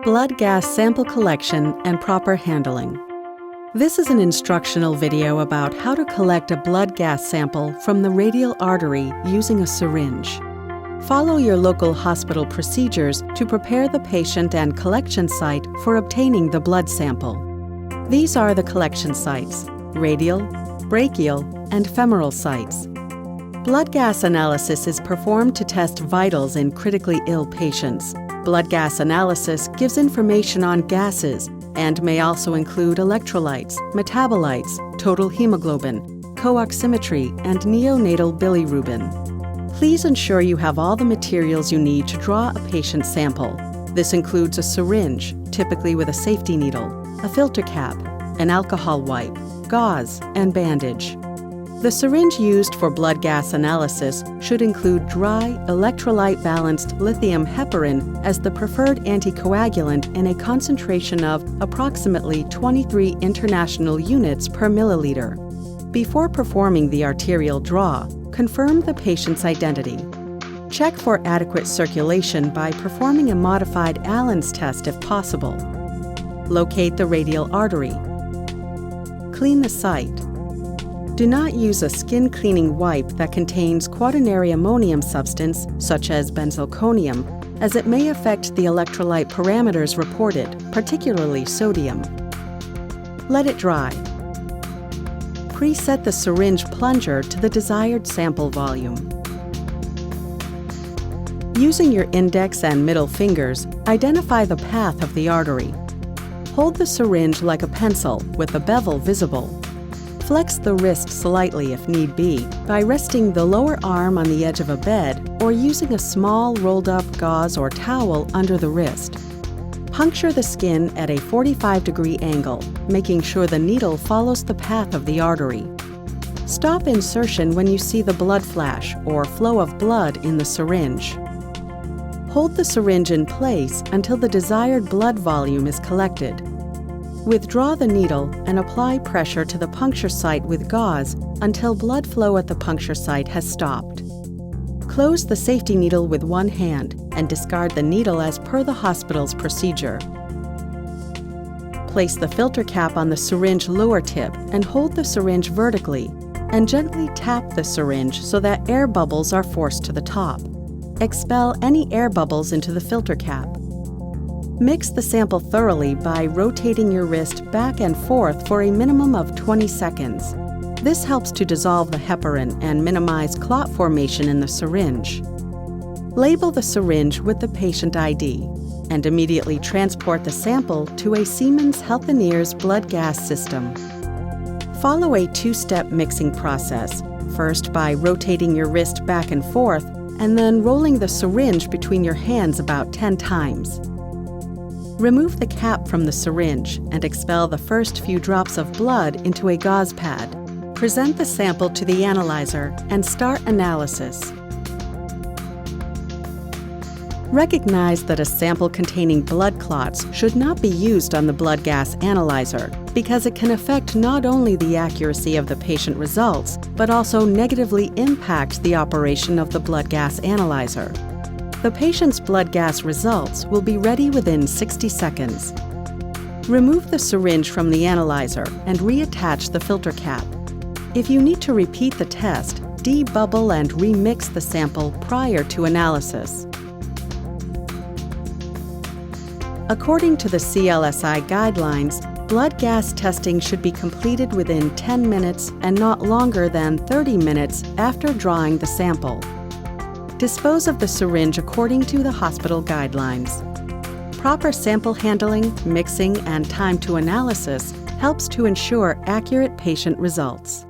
blood gas sample collection and proper handling. This is an instructional video about how to collect a blood gas sample from the radial artery using a syringe. Follow your local hospital procedures to prepare the patient and collection site for obtaining the blood sample. These are the collection sites: radial, brachial, and femoral sites. Blood gas analysis is performed to test vitals in critically ill patients. Blood gas analysis gives information on gases and may also include electrolytes, metabolites, total hemoglobin, co-oximetry, and neonatal bilirubin. Please ensure you have all the materials you need to draw a patient sample. This includes a syringe, typically with a safety needle, a filter cap, an alcohol wipe, gauze, and bandage. The syringe used for blood gas analysis should include dry, electrolyte-balanced lithium heparin as the preferred anticoagulant in a concentration of approximately 23 international units per milliliter. Before performing the arterial draw, confirm the patient's identity. Check for adequate circulation by performing a modified Allen's test if possible. Locate the radial artery. Clean the site. Do not use a skin cleaning wipe that contains quaternary ammonium substance, such as benzalkonium, as it may affect the electrolyte parameters reported, particularly sodium. Let it dry. Preset the syringe plunger to the desired sample volume. Using your index and middle fingers, identify the path of the artery. Hold the syringe like a pencil, with the bevel visible. Flex the wrist slightly if need be by resting the lower arm on the edge of a bed or using a small rolled-up gauze or towel under the wrist. Puncture the skin at a 45-degree angle, making sure the needle follows the path of the artery. Stop insertion when you see the blood flash or flow of blood in the syringe. Hold the syringe in place until the desired blood volume is collected. Withdraw the needle and apply pressure to the puncture site with gauze until blood flow at the puncture site has stopped. Close the safety needle with one hand and discard the needle as per the hospital's procedure. Place the filter cap on the syringe lower tip and hold the syringe vertically and gently tap the syringe so that air bubbles are forced to the top. Expel any air bubbles into the filter cap. Mix the sample thoroughly by rotating your wrist back and forth for a minimum of 20 seconds. This helps to dissolve the heparin and minimize clot formation in the syringe. Label the syringe with the patient ID and immediately transport the sample to a Siemens Healthineers blood gas system. Follow a two-step mixing process, first by rotating your wrist back and forth and then rolling the syringe between your hands about 10 times. Remove the cap from the syringe and expel the first few drops of blood into a gauze pad. Present the sample to the analyzer and start analysis. Recognize that a sample containing blood clots should not be used on the blood gas analyzer because it can affect not only the accuracy of the patient results, but also negatively impact the operation of the blood gas analyzer. The patient's blood gas results will be ready within 60 seconds. Remove the syringe from the analyzer and reattach the filter cap. If you need to repeat the test, debubble and remix the sample prior to analysis. According to the CLSI guidelines, blood gas testing should be completed within 10 minutes and not longer than 30 minutes after drawing the sample. Dispose of the syringe according to the hospital guidelines. Proper sample handling, mixing, and time to analysis helps to ensure accurate patient results.